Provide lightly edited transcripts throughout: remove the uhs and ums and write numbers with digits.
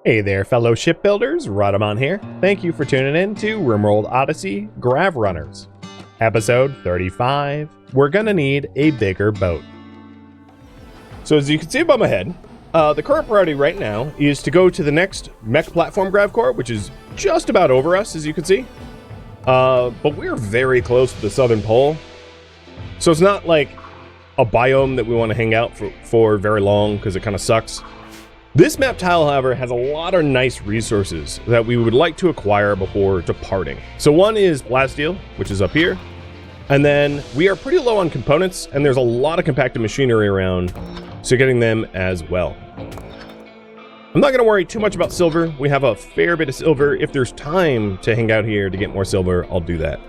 Hey there, fellow shipbuilders, Rhadamant here. Thank you for tuning in to RimWorld Odyssey Grav Runners. Episode 35, we're gonna need a bigger boat. So as you can see above my head, the current priority right now is to go to the next Mech platform Grav Core, which is just about over us, as you can see. But we're very close to the southern pole. So it's not like a biome that we want to hang out for very long, because it kind of sucks. This map tile, however, has a lot of nice resources that we would like to acquire before departing. So one is Blasteel, which is up here. And then we are pretty low on components, and there's a lot of compacted machinery around, so getting them as well. I'm not going to worry too much about silver. We have a fair bit of silver. If there's time to hang out here to get more silver, I'll do that.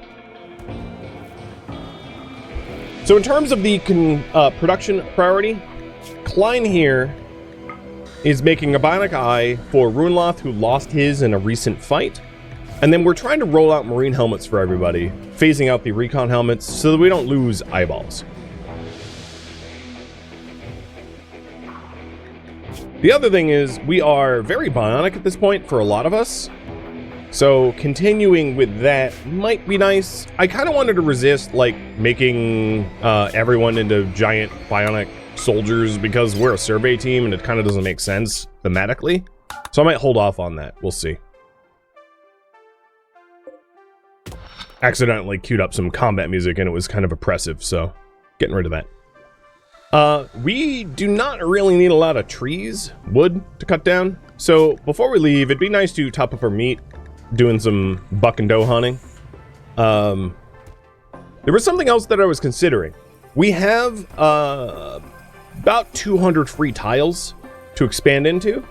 So in terms of the production priority, Klein here is making a bionic eye for Runloth, who lost his in a recent fight. And then we're trying to roll out marine helmets for everybody, phasing out the recon helmets so that we don't lose eyeballs. The other thing is we are very bionic at this point for a lot of us. So continuing with that might be nice. I kind of wanted to resist like making everyone into giant bionic soldiers because we're a survey team and it kind of doesn't make sense thematically. So I might hold off on that. We'll see. Accidentally queued up some combat music and it was kind of oppressive, so getting rid of that. We do not really need a lot of trees, wood to cut down. So before we leave, it'd be nice to top up our meat, doing some buck and doe hunting. There was something else that I was considering. We have about 200 free tiles to expand into,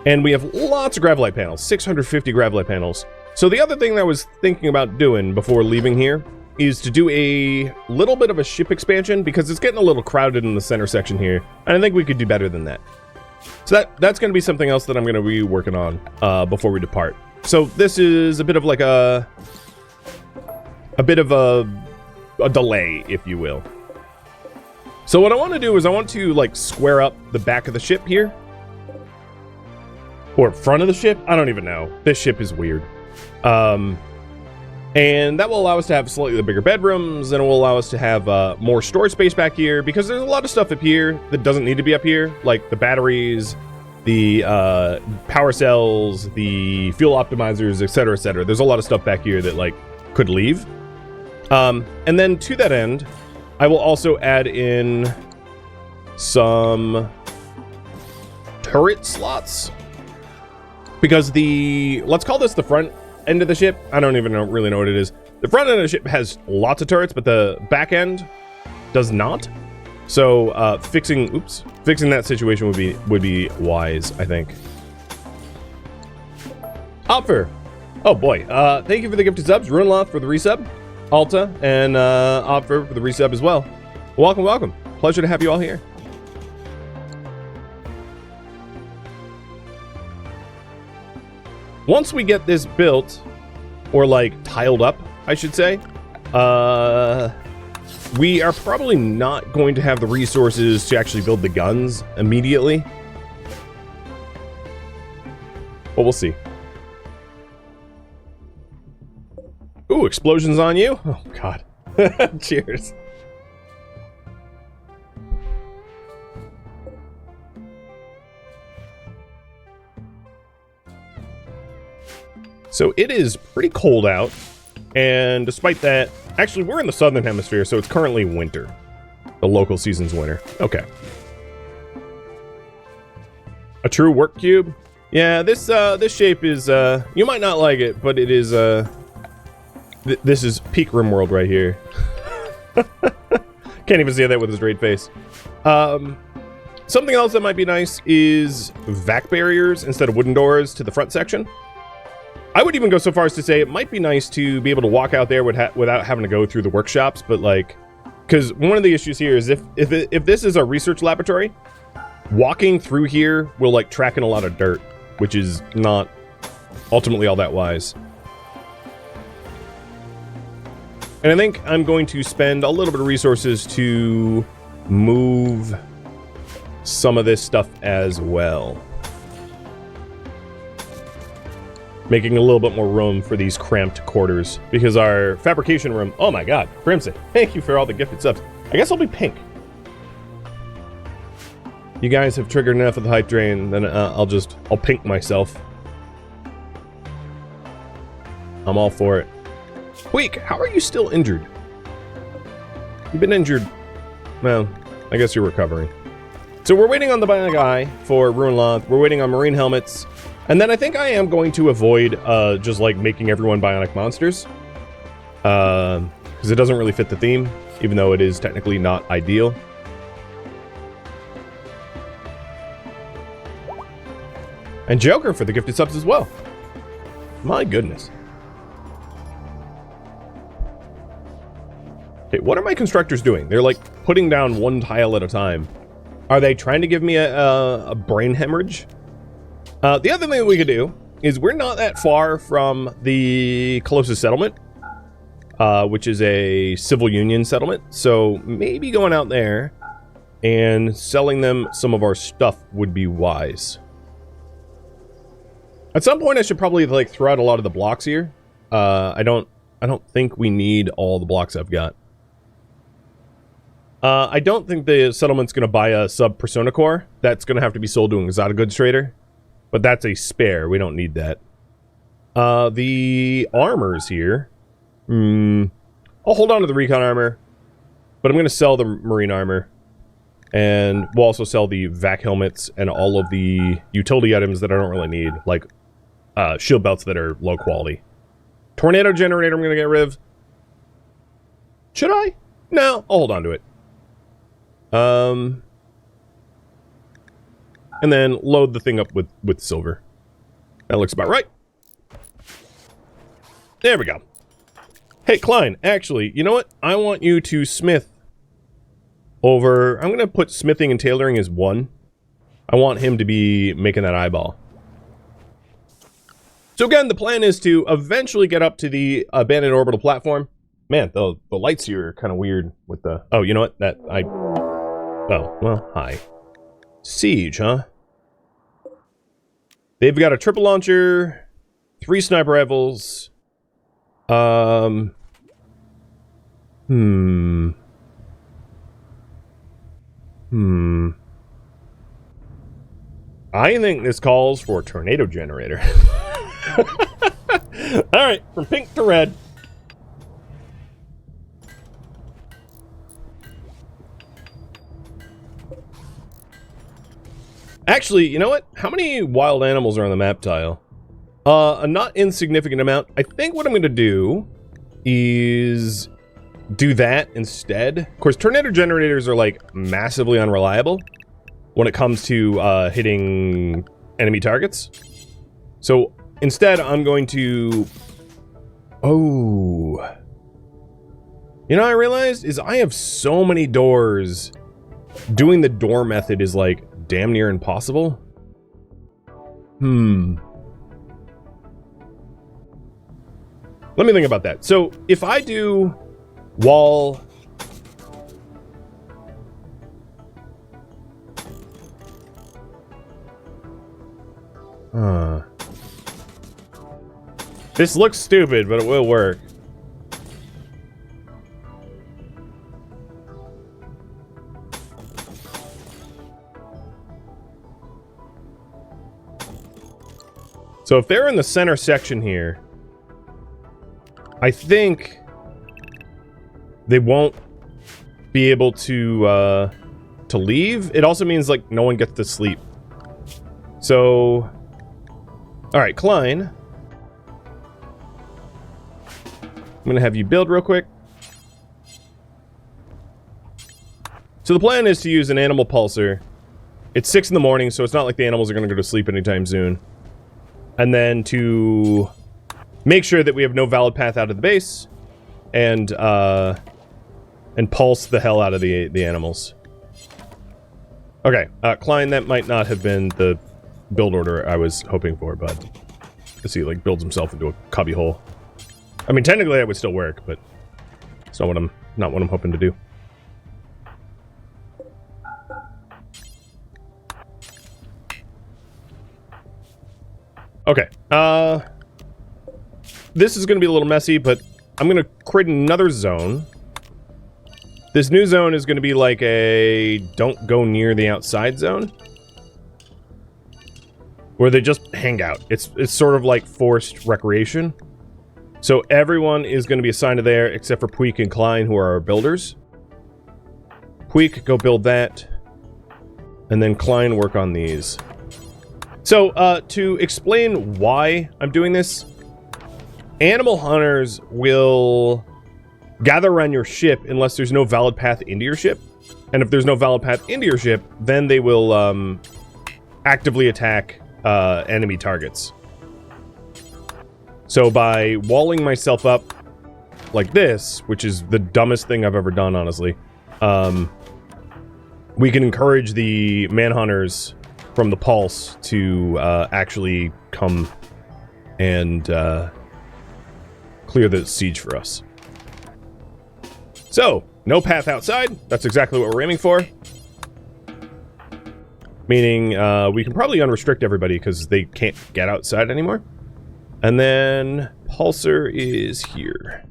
and we have lots of gravelite panels, 650 gravelite panels. So the other thing that I was thinking about doing before leaving here is to do a little bit of a ship expansion, because it's getting a little crowded in the center section here, and I think we could do better than that. So that's going to be something else that I'm going to be working on before we depart. So this is a bit of like a delay, if you will. So what I want to do is I want to like square up the back of the ship here, or front of the ship. I don't even know. This ship is weird. And that will allow us to have slightly bigger bedrooms, and it will allow us to have more storage space back here, because there's a lot of stuff up here that doesn't need to be up here, like the batteries, the power cells, the fuel optimizers, etc., etc. There's a lot of stuff back here that like could leave. And then to that end, I will also add in some turret slots, because let's call this the front end of the ship. I don't even really know what it is. The front end of the ship has lots of turrets, but the back end does not. So fixing that situation would be wise, I think. Opfer, oh boy, thank you for the gifted subs. Runloth for the resub, Alta, and Opfer for the resub as well. Welcome. Pleasure to have you all here. Once we get this built, or like tiled up, I should say, we are probably not going to have the resources to actually build the guns immediately. But we'll see. Ooh, explosions on you? Oh, God. Cheers. So it is pretty cold out, and despite that, actually we're in the southern hemisphere, so it's currently winter. The local season's winter. Okay. A true work cube? Yeah, this shape is, you might not like it, but it is, this is peak RimWorld right here. Can't even see that with his straight face. Something else that might be nice is vac barriers instead of wooden doors to the front section. I would even go so far as to say it might be nice to be able to walk out there without having to go through the workshops, but like, because one of the issues here is if this is a research laboratory, walking through here will like track in a lot of dirt, which is not ultimately all that wise. And I think I'm going to spend a little bit of resources to move some of this stuff as well. making a little bit more room for these cramped quarters, because our fabrication room, oh my god, Crimson, thank you for all the gifted subs. I guess I'll be pink. You guys have triggered enough of the hype train, then I'll pink myself. I'm all for it. Weak, how are you still injured? You've been injured. Well, I guess you're recovering. So we're waiting on the Bionic Eye for Ruin Loth. We're waiting on Marine Helmets. And then I think I am going to avoid just like making everyone Bionic Monsters. Because it doesn't really fit the theme, even though it is technically not ideal. And Joker for the gifted subs as well. My goodness. Okay, what are my constructors doing? They're like putting down one tile at a time. Are they trying to give me a brain hemorrhage? The other thing we could do is we're not that far from the closest settlement, which is a civil union settlement. So maybe going out there and selling them some of our stuff would be wise. At some point, I should probably like throw out a lot of the blocks here. I don't think we need all the blocks I've got. I don't think the settlement's going to buy a sub-Persona Core. That's going to have to be sold to an exotic goods trader. But that's a spare. We don't need that. The armors here. I'll hold on to the recon armor. But I'm going to sell the marine armor. And we'll also sell the vac helmets and all of the utility items that I don't really need. Like shield belts that are low quality. Tornado generator I'm going to get rid of. Should I? No, I'll hold on to it. And then load the thing up with silver. That looks about right. There we go. Hey, Klein, actually, you know what? I want you to smith over... I'm going to put smithing and tailoring as 1. I want him to be making that eyeball. So again, the plan is to eventually get up to the abandoned orbital platform. Man, the lights here are kind of weird with the... Oh, you know what? Oh, well, hi. Siege, huh? They've got a triple launcher, 3 sniper rifles. I think this calls for a tornado generator. Alright, from pink to red. Actually, you know what? How many wild animals are on the map tile? A not insignificant amount. I think what I'm going to do is do that instead. Of course, tornado generators are like massively unreliable when it comes to hitting enemy targets. So instead, I'm going to... Oh. You know what I realized? Is I have so many doors. Doing the door method is like damn near impossible. Let me think about that. So if I do wall... This looks stupid, but it will work. So if they're in the center section here, I think they won't be able to leave. It also means like no one gets to sleep. So, all right, Klein. I'm gonna have you build real quick. So the plan is to use an animal pulsar. It's 6 in the morning, so it's not like the animals are gonna go to sleep anytime soon. And then to make sure that we have no valid path out of the base, and pulse the hell out of the animals. Okay, Klein, that might not have been the build order I was hoping for, but let's see, like builds himself into a cubby hole. I mean, technically that would still work, but it's not what I'm hoping to do. Okay, this is going to be a little messy, but I'm going to create another zone. This new zone is going to be like a don't go near the outside zone, where they just hang out. It's sort of like forced recreation. So everyone is going to be assigned to there, except for Puig and Klein, who are our builders. Puig, go build that. And then Klein, work on these. So, to explain why I'm doing this, animal hunters will gather around your ship unless there's no valid path into your ship. And if there's no valid path into your ship, then they will actively attack enemy targets. So by walling myself up like this, which is the dumbest thing I've ever done, honestly, we can encourage the manhunters from the Pulse to actually come and clear the siege for us. So, no path outside. That's exactly what we're aiming for. Meaning, we can probably unrestrict everybody because they can't get outside anymore. And then, Pulsar is here.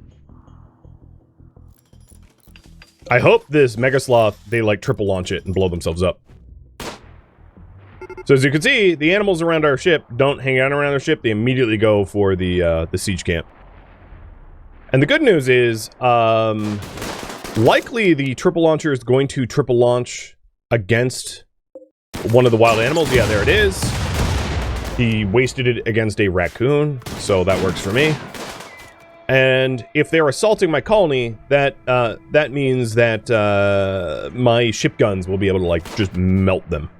I hope this Mega Sloth, they like triple launch it and blow themselves up. So as you can see, the animals around our ship don't hang out around our ship. They immediately go for the siege camp. And the good news is, likely the triple launcher is going to triple launch against one of the wild animals. Yeah, there it is. He wasted it against a raccoon, so that works for me. And if they're assaulting my colony, that means that my ship guns will be able to like just melt them.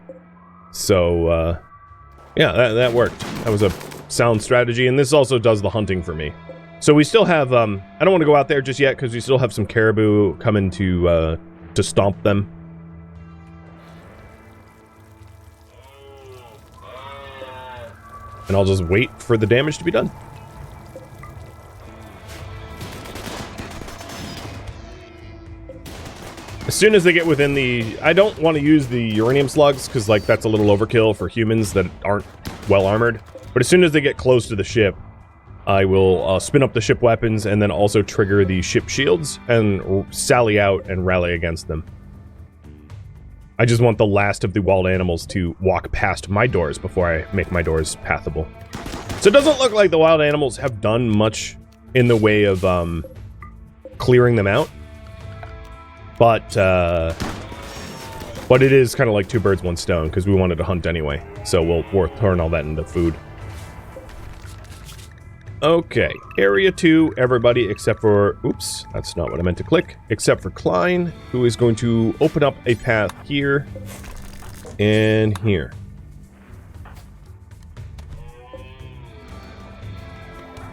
So yeah, that worked. That was a sound strategy, and this also does the hunting for me. So we still have I don't want to go out there just yet because we still have some caribou coming to stomp them. And I'll just wait for the damage to be done. As soon as they get within the... I don't want to use the uranium slugs, because, like, that's a little overkill for humans that aren't well-armored. But as soon as they get close to the ship, I will spin up the ship weapons and then also trigger the ship shields and sally out and rally against them. I just want the last of the wild animals to walk past my doors before I make my doors pathable. So it doesn't look like the wild animals have done much in the way of clearing them out. But it is kind of like two birds, one stone, because we wanted to hunt anyway. So we'll turn all that into food. Okay, Area 2, everybody except for... Oops, that's not what I meant to click. Except for Klein, who is going to open up a path here and here.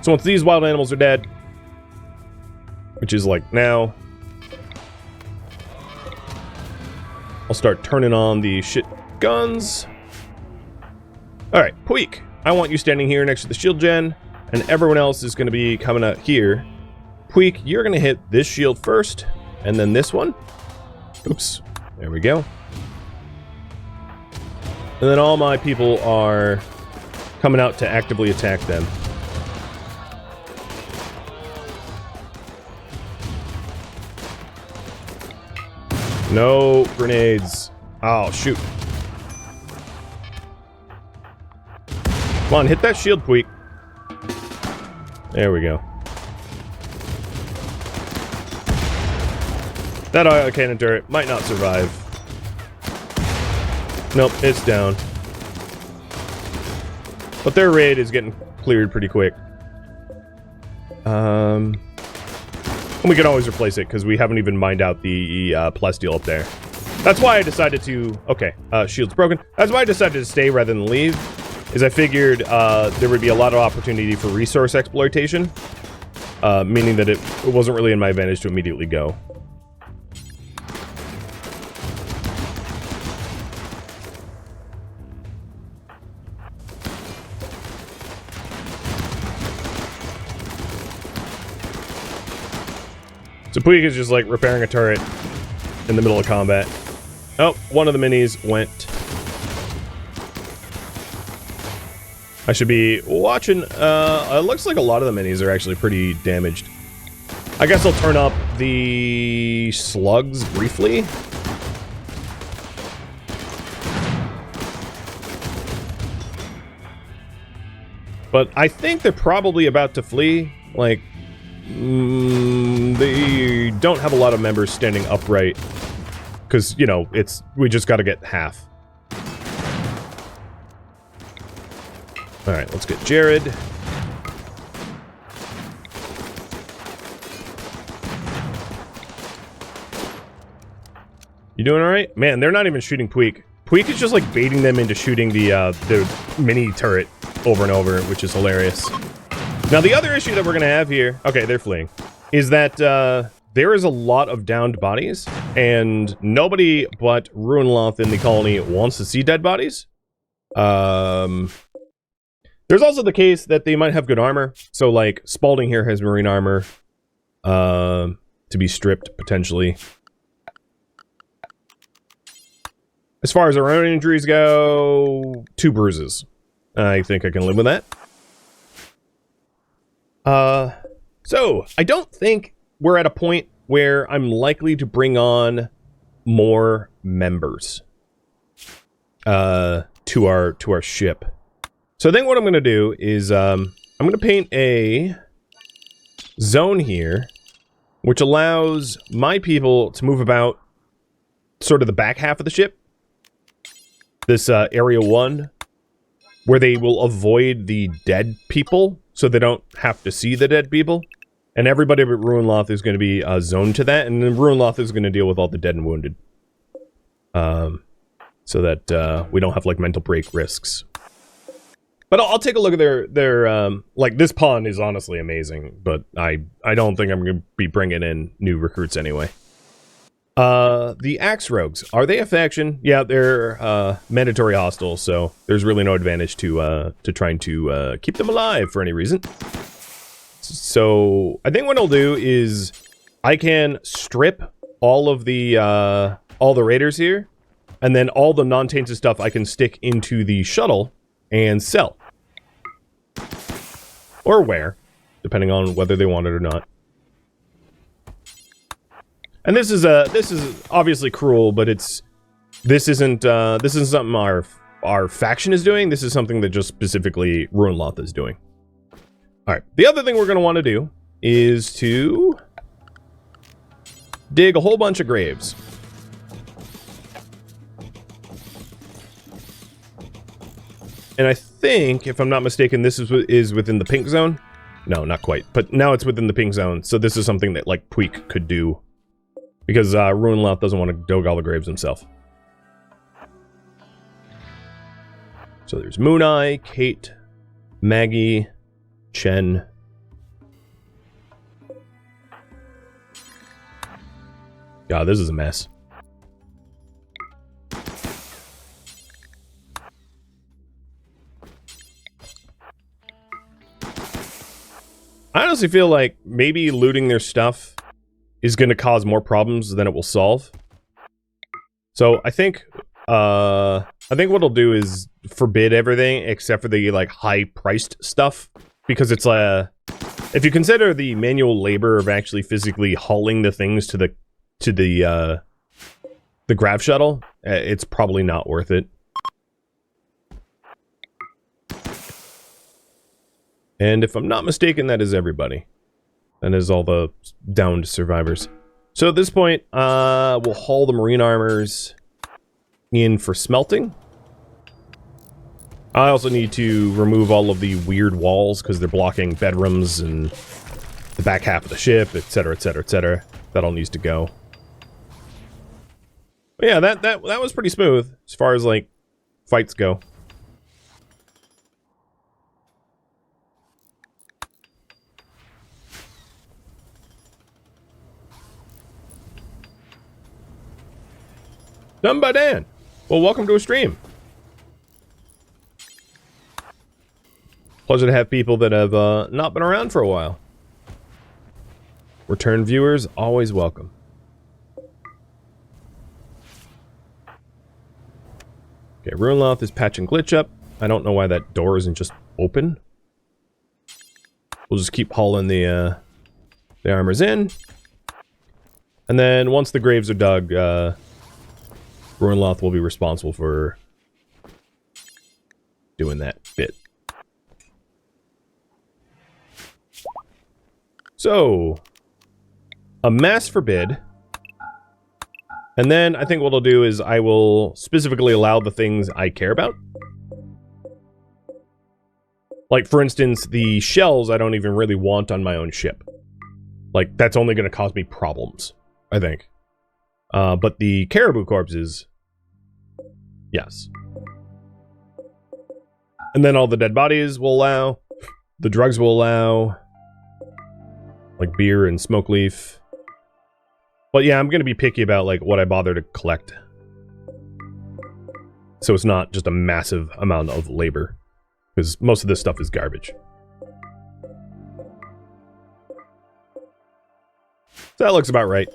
So once these wild animals are dead, which is like now, I'll start turning on the shit guns. Alright, Puig, I want you standing here next to the shield gen. And everyone else is going to be coming out here. Puig, you're going to hit this shield first, and then this one. Oops. There we go. And then all my people are coming out to actively attack them. No grenades. Oh, shoot. Come on, hit that shield, Puig. There we go. That oil cannon turret might not survive. Nope, it's down. But their raid is getting cleared pretty quick. And we can always replace it, because we haven't even mined out the plasteel up there. That's why I decided to... Okay, shield's broken. That's why I decided to stay rather than leave. Is I figured there would be a lot of opportunity for resource exploitation, meaning that it wasn't really in my advantage to immediately go. So Puig is just like repairing a turret in the middle of combat. Oh, one of the minis went. I should be watching. It looks like a lot of the minis are actually pretty damaged. I guess I'll turn up the slugs briefly. But I think they're probably about to flee. Like, they don't have a lot of members standing upright. Because, you know, we just gotta get half. Alright, let's get Jared. You doing alright? Man, they're not even shooting Puig. Puig is just like baiting them into shooting the mini turret over and over, which is hilarious. Now, the other issue that we're gonna have here, okay, they're fleeing, is that there is a lot of downed bodies, and nobody but Ruinloth in the colony wants to see dead bodies. There's also the case that they might have good armor, so like Spalding here has marine armor to be stripped potentially. As far as our own injuries go, 2 bruises. I think I can live with that. So, I don't think we're at a point where I'm likely to bring on more members to our ship. So I think what I'm going to do is I'm going to paint a zone here, which allows my people to move about sort of the back half of the ship. This area 1, where they will avoid the dead people, so they don't have to see the dead people. And everybody but Ruinloth is going to be zoned to that, and then Ruinloth is going to deal with all the dead and wounded. So that we don't have, like, mental break risks. But I'll take a look at their like, this pond is honestly amazing, but I don't think I'm going to be bringing in new recruits anyway. The Axe Rogues, are they a faction? Yeah, they're mandatory hostile, so there's really no advantage to trying to keep them alive for any reason. So I think what I'll do is I can strip all of the raiders here, and then all the non-tainted stuff I can stick into the shuttle and sell. Or wear, depending on whether they want it or not. And this is obviously cruel, but this isn't something our faction is doing. This is something that just specifically Ruinloth is doing. All right. The other thing we're going to want to do is to dig a whole bunch of graves. And I think, if I'm not mistaken, this is within the pink zone. No, not quite. But now it's within the pink zone, so this is something that, like, Puig could do. Because Ruinloth doesn't want to dog all the graves himself. So there's Mooneye, Kate, Maggie, Chen. God, this is a mess. I honestly feel like maybe looting their stuff is going to cause more problems than it will solve. So I think what I'll do is forbid everything except for the, like, high-priced stuff, because it's if you consider the manual labor of actually physically hauling the things to the grav shuttle, it's probably not worth it. And if I'm not mistaken, that is everybody. That is all the downed survivors. So at this point, we'll haul the marine armors in for smelting. I also need to remove all of the weird walls because they're blocking bedrooms and the back half of the ship, etc., etc., etc. That all needs to go. But yeah, that was pretty smooth as far as, like, fights go. Done by Dan. Well, welcome to a stream. Pleasure to have people that have not been around for a while. Return viewers, always welcome. Okay, Ruinloth is patching glitch up. I don't know why that door isn't just open. We'll just keep hauling the armors in. And then once the graves are dug, Ruinloth will be responsible for doing that bit. So, a mass forbid. And then I think what I'll do is I will specifically allow the things I care about. Like, for instance, the shells I don't even really want on my own ship. Like, that's only going to cause me problems, I think. But the caribou corpses, yes. And then all the dead bodies will allow. The drugs will allow. Like beer and smoke leaf. But yeah, I'm going to be picky about like what I bother to collect. So it's not just a massive amount of labor. Because most of this stuff is garbage. So that looks about right.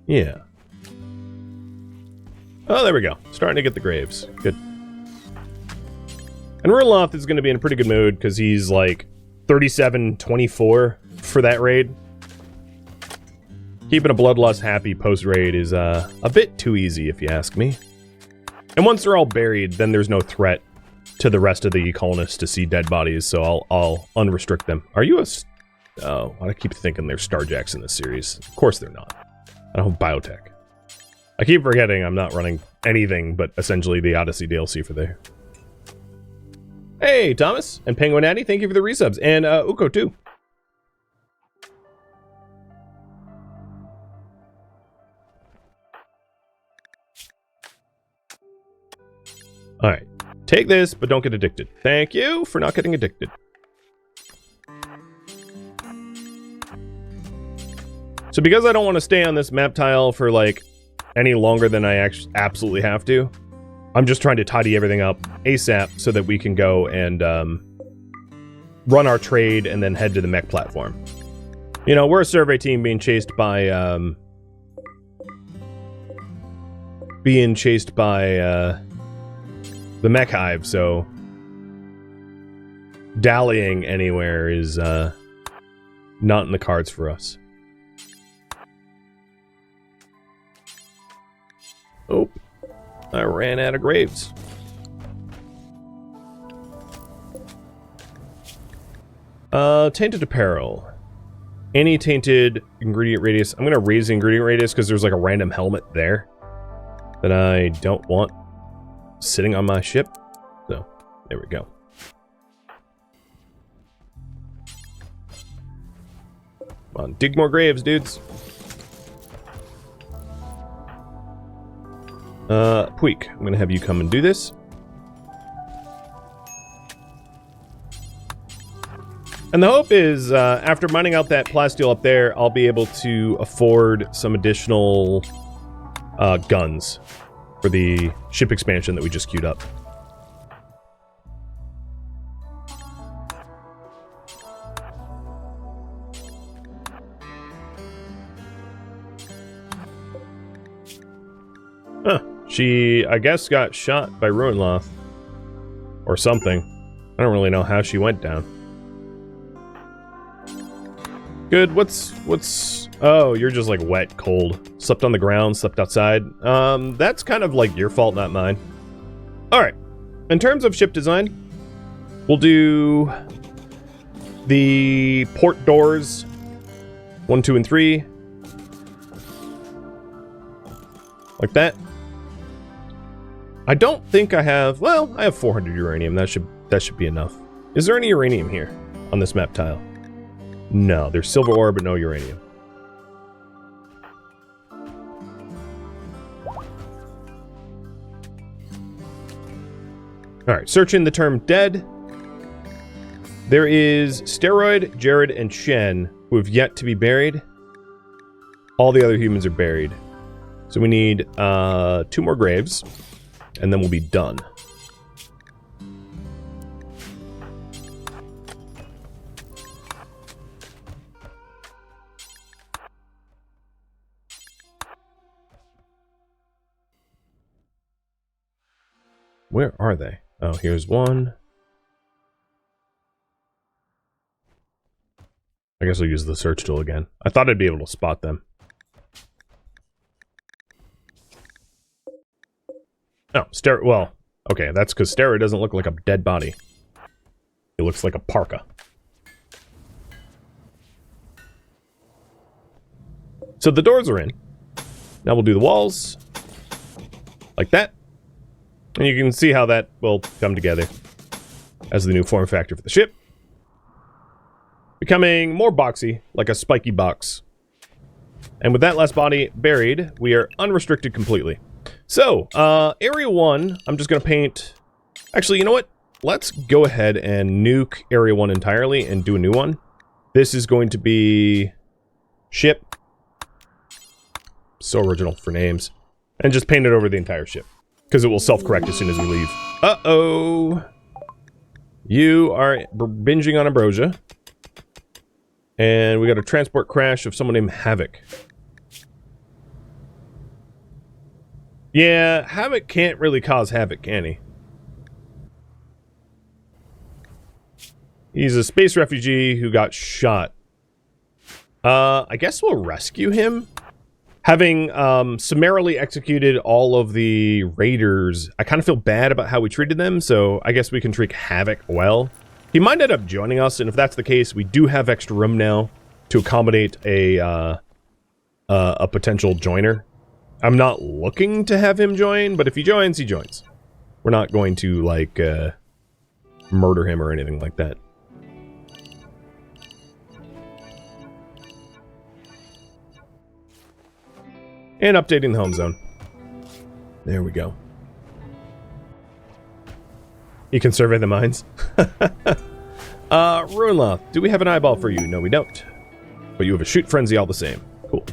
Yeah. Oh, there we go. Starting to get the graves. Good. And Ruinloth is going to be in a pretty good mood because he's like 37-24 for that raid. Keeping a Bloodlust happy post-raid is a bit too easy, if you ask me. And once they're all buried, then there's no threat to the rest of the colonists to see dead bodies, so I'll unrestrict them. Are you a... Oh, I keep thinking they're Starjacks in this series. Of course they're not. I don't have biotech. I keep forgetting I'm not running anything but essentially the Odyssey DLC for there. Hey, Thomas and Penguin Addy, thank you for the resubs. And Uko, too. Alright. Take this, but don't get addicted. Thank you for not getting addicted. So because I don't want to stay on this map tile for, like, any longer than I actually absolutely have to, I'm just trying to tidy everything up ASAP so that we can go and run our trade and then head to the mech platform. You know, we're a survey team being chased by the Mech Hive, so dallying anywhere is not in the cards for us. Oh, I ran out of graves. Tainted apparel. Any tainted ingredient radius. I'm going to raise the ingredient radius because there's like a random helmet there that I don't want sitting on my ship. So, there we go. Come on, dig more graves, dudes. Puig, I'm gonna have you come and do this. And the hope is, after mining out that plasteel up there, I'll be able to afford some additional guns for the ship expansion that we just queued up. Huh. She, I guess, got shot by Ruinloth. Or something. I don't really know how she went down. Good, what's... Oh, you're just, like, wet, cold. Slept on the ground, slept outside. That's kind of, like, your fault, not mine. Alright. In terms of ship design, we'll do the port doors 1, 2, and 3. Like that. I don't think I have... Well, I have 400 uranium. That should be enough. Is there any uranium here on this map tile? No, there's silver ore, but no uranium. Alright, searching the term dead. There is Steroid, Jared, and Shen, who have yet to be buried. All the other humans are buried. So we need 2 more graves, and then we'll be done. where are they? Oh, here's one. I guess I'll use the search tool again. I thought I'd be able to spot them. Oh, well, okay, that's because Stera doesn't look like a dead body. It looks like a parka. So the doors are in. Now we'll do the walls. Like that. And you can see how that will come together as the new form factor for the ship. Becoming more boxy, like a spiky box. And with that last body buried, we are unrestricted completely. So, Area 1, I'm just going to paint... Actually, you know what? Let's go ahead and nuke Area 1 entirely and do a new one. This is going to be... Ship. So original for names. And just paint it over the entire ship. Because it will self-correct as soon as we leave. Uh-oh! You are binging on ambrosia. And we got a transport crash of someone named Havoc. Yeah, Havoc can't really cause havoc, can he? He's a space refugee who got shot. I guess we'll rescue him. Having summarily executed all of the raiders, I kind of feel bad about how we treated them, so I guess we can treat Havoc well. He might end up joining us, and if that's the case, we do have extra room now to accommodate a potential joiner. I'm not looking to have him join, but if he joins, he joins. We're not going to, like, murder him or anything like that. And updating the home zone. There we go. You can survey the mines. Ruinloth, do we have an eyeball for you? No, we don't. But you have a shoot frenzy all the same. Cool.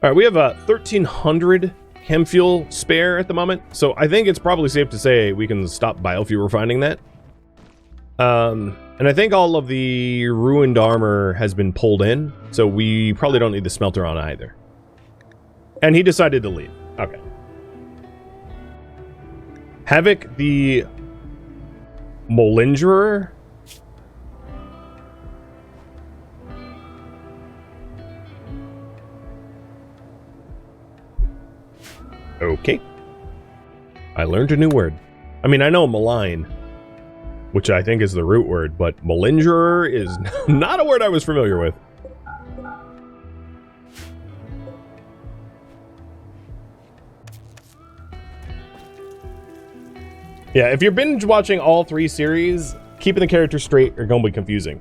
Alright, we have a 1,300 chem fuel spare at the moment, so I think it's probably safe to say we can stop biofuel refining that. And I think all of the ruined armor has been pulled in, so we probably don't need the smelter on either. And he decided to leave. Okay. Havoc the Molingerer? Okay. I learned a new word. I mean, I know malign, which I think is the root word, but malingerer is not a word I was familiar with. Yeah, if you're binge watching all 3 series, keeping the characters straight are going to be confusing.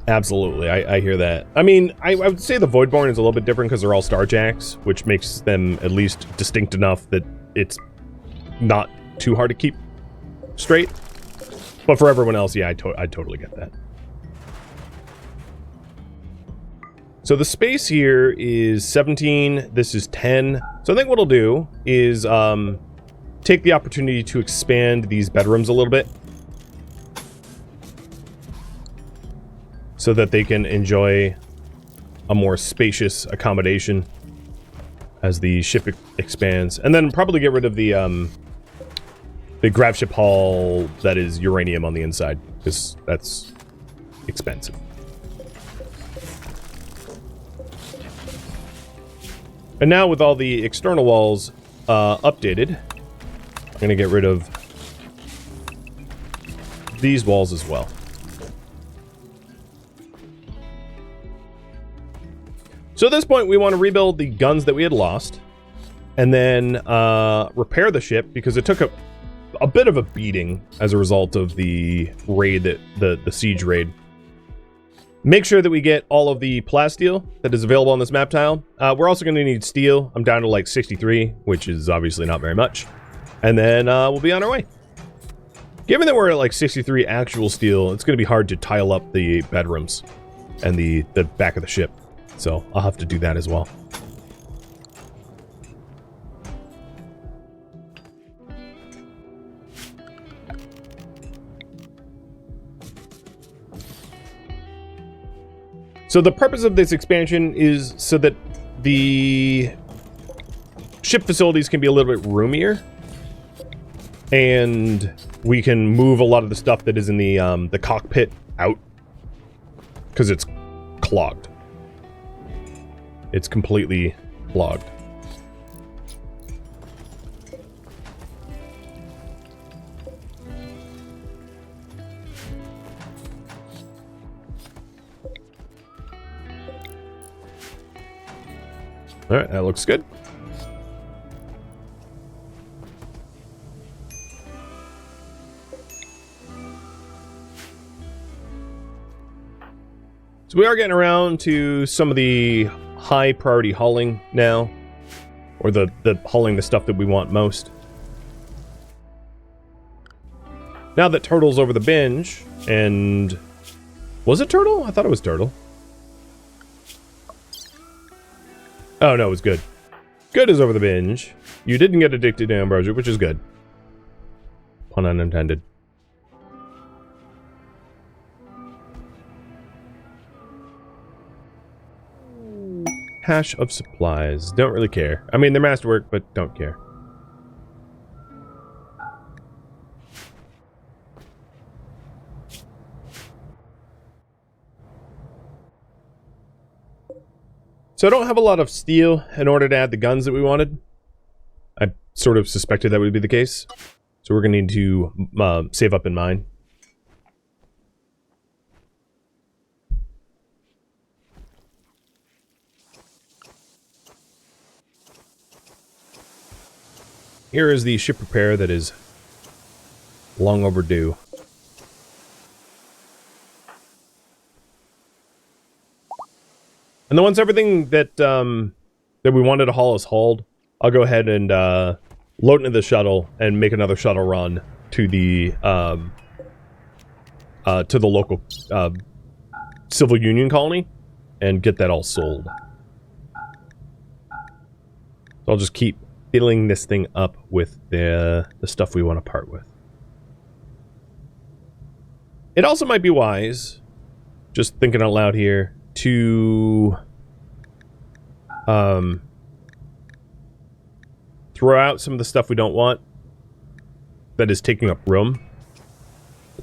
Absolutely, I hear that. I mean, I would say the Voidborn is a little bit different because they're all Starjacks, which makes them at least distinct enough that it's not too hard to keep straight. But for everyone else, yeah, I totally get that. So the space here is 17, this is 10. So I think what I'll do is take the opportunity to expand these bedrooms a little bit, so that they can enjoy a more spacious accommodation as the ship expands. And then probably get rid of the Grav Ship hull that is uranium on the inside, because that's expensive. And now with all the external walls updated, I'm going to get rid of these walls as well. So at this point, we want to rebuild the guns that we had lost, and then repair the ship, because it took a bit of a beating as a result of the raid, the siege raid. Make sure that we get all of the plasteel that is available on this map tile. We're also going to need steel. I'm down to like 63, which is obviously not very much. And then we'll be on our way. Given that we're at like 63 actual steel, it's going to be hard to tile up the bedrooms and the back of the ship. So I'll have to do that as well. So the purpose of this expansion is so that the ship facilities can be a little bit roomier, and we can move a lot of the stuff that is in the cockpit out, because it's clogged. It's completely clogged. All right, that looks good. So we are getting around to some of the high priority hauling now, or the hauling the stuff that we want most. Now that Turtle's over the binge, and was it Turtle? I thought it was Turtle. Oh, no, it was Good. Good is over the binge. You didn't get addicted to ambrosia, which is good. Pun unintended. Hash of supplies. Don't really care. I mean, they're masterwork, but don't care. So I don't have a lot of steel in order to add the guns that we wanted. I sort of suspected that would be the case. So we're going to need to save up in mine. Here is the ship repair that is long overdue. And then once everything that that we wanted to haul is hauled, I'll go ahead and load into the shuttle and make another shuttle run to the local civil union colony and get that all sold. So I'll just keep filling this thing up with the stuff we want to part with. It also might be wise, just thinking out loud here, to throw out some of the stuff we don't want that is taking up room.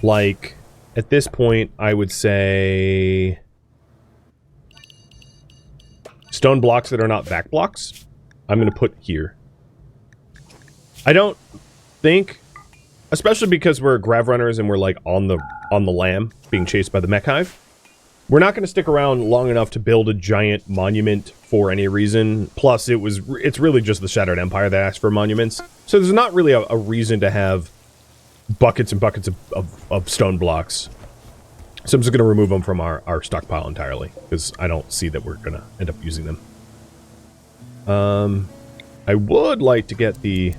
Like, at this point, I would say stone blocks that are not back blocks, I'm going to put here. I don't think, especially because we're Grav Runners and we're like on the lam being chased by the Mech Hive, we're not going to stick around long enough to build a giant monument for any reason. Plus, it's really just the Shattered Empire that asked for monuments. So there's not really a reason to have buckets and buckets of stone blocks. So I'm just going to remove them from our stockpile entirely, because I don't see that we're going to end up using them. I would like to get the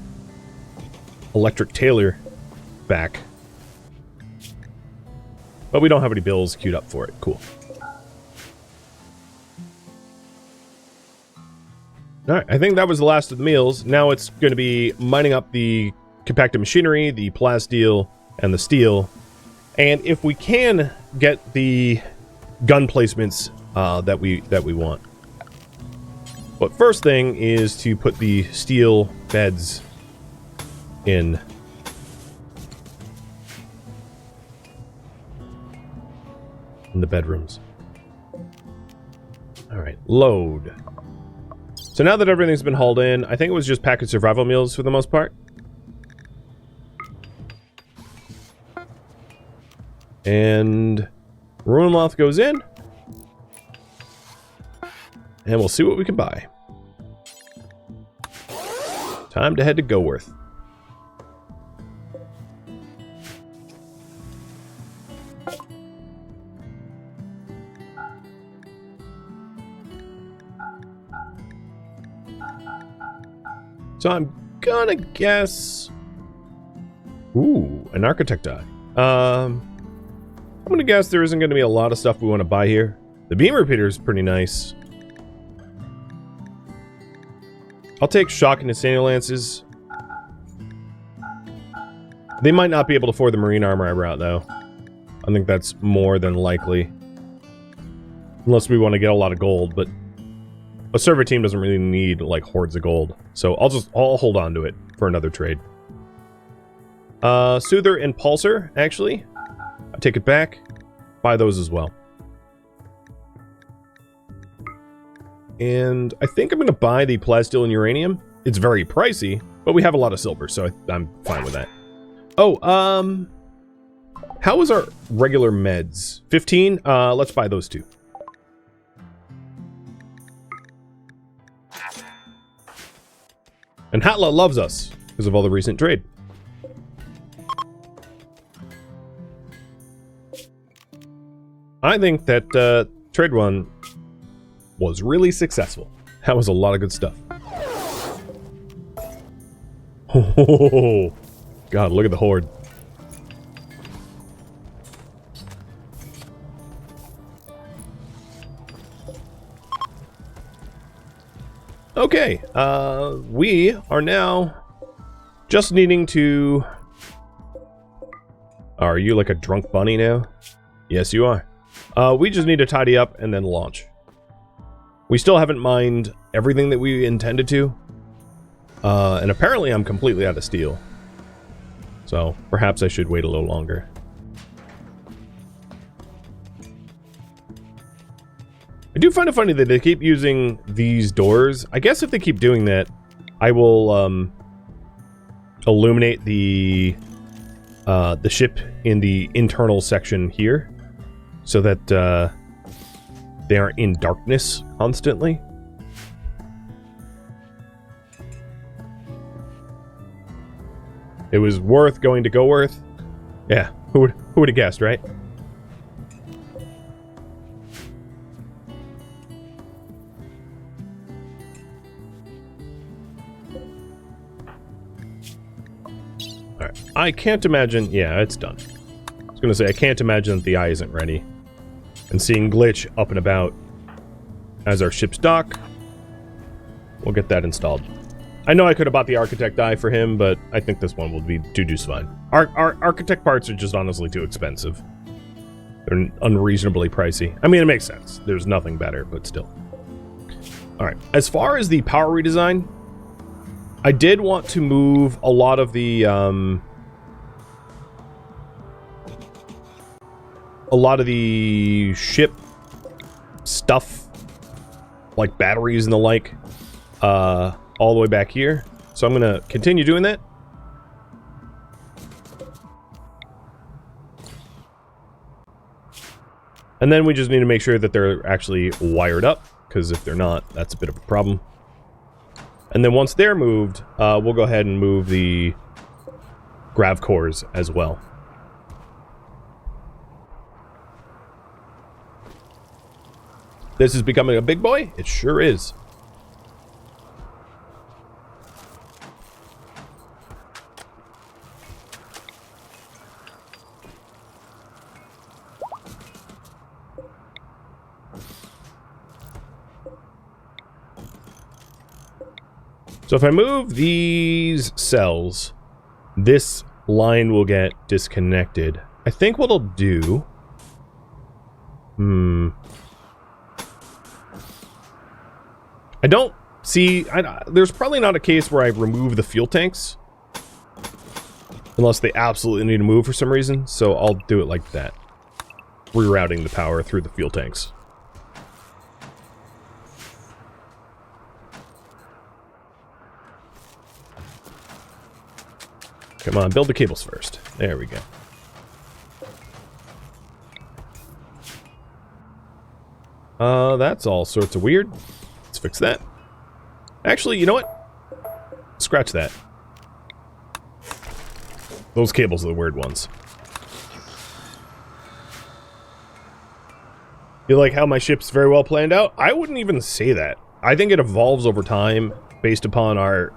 electric tailor back, but we don't have any bills queued up for it. Cool. Alright, I think that was the last of the meals. Now it's going to be mining up the compacted machinery, the plasteel, and the steel. And if we can get the gun placements that we want. But first thing is to put the steel beds in the bedrooms. Alright, load. So now that everything's been hauled in, I think it was just packaged survival meals for the most part. And Ruinloth goes in. And we'll see what we can buy. Time to head to Goworth. So I'm gonna guess... Ooh, an architect eye. I'm gonna guess there isn't gonna be a lot of stuff we want to buy here. The beam repeater is pretty nice. I'll take shock and insanity lances. They might not be able to afford the marine armor I brought, though. I think that's more than likely. Unless we want to get a lot of gold, but a server team doesn't really need, like, hordes of gold. So I'll hold on to it for another trade. Soother and Pulsar, actually. I take it back. Buy those as well. And I think I'm going to buy the Plasteel and Uranium. It's very pricey, but we have a lot of silver, so I'm fine with that. Oh, how is our regular meds? 15? Let's buy those two. And Hatla loves us because of all the recent trade. I think that trade run was really successful. That was a lot of good stuff. Oh, God, look at the horde. Okay, we are now just needing to... Are you like a drunk bunny now? Yes, you are. We just need to tidy up and then launch. We still haven't mined everything that we intended to. And apparently I'm completely out of steel. So perhaps I should wait a little longer. I do find it funny that they keep using these doors. I guess if they keep doing that, I will illuminate the ship in the internal section here, so that they aren't in darkness constantly. It was worth going to Goworth. Yeah, who would have guessed, right? Alright, I can't imagine... Yeah, it's done. I was gonna say, I can't imagine that the eye isn't ready. And seeing Glitch up and about as our ship's dock, we'll get that installed. I know I could have bought the Architect eye for him, but I think this one will be just fine. Our Architect parts are just honestly too expensive. They're unreasonably pricey. I mean, it makes sense. There's nothing better, but still. Alright, as far as the power redesign, I did want to move a lot of the, ship stuff, like batteries and the like, all the way back here. So I'm gonna continue doing that. And then we just need to make sure that they're actually wired up, because if they're not, that's a bit of a problem. And then once they're moved, we'll go ahead and move the grav cores as well. This is becoming a big boy? It sure is. So if I move these cells, this line will get disconnected. I think what I'll do... I don't see... there's probably not a case where I remove the fuel tanks. Unless they absolutely need to move for some reason. So I'll do it like that. Rerouting the power through the fuel tanks. Come on, build the cables first. There we go. That's all sorts of weird. Let's fix that. Actually, you know what? Scratch that. Those cables are the weird ones. You like how my ship's very well planned out? I wouldn't even say that. I think it evolves over time based upon our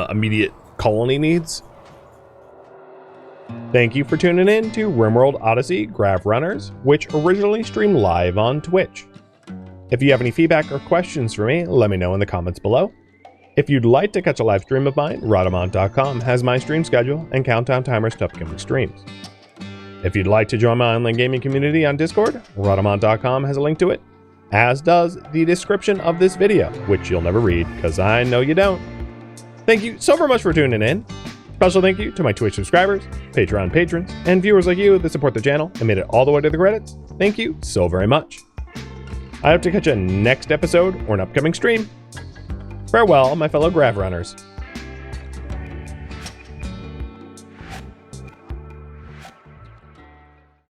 immediate colony needs. Thank you for tuning in to RimWorld Odyssey Grav Runners, which originally streamed live on Twitch. If you have any feedback or questions for me, let me know in the comments below. If you'd like to catch a live stream of mine, Rhadamant.com has my stream schedule and countdown timers to upcoming streams. If you'd like to join my online gaming community on Discord, Rhadamant.com has a link to it. as does the description of this video, which you'll never read because I know you don't. Thank you so very much for tuning in. Special thank you to my Twitch subscribers, Patreon patrons, and viewers like you that support the channel and made it all the way to the credits. Thank you so very much. I hope to catch you next episode or an upcoming stream. Farewell, my fellow Grav Runners.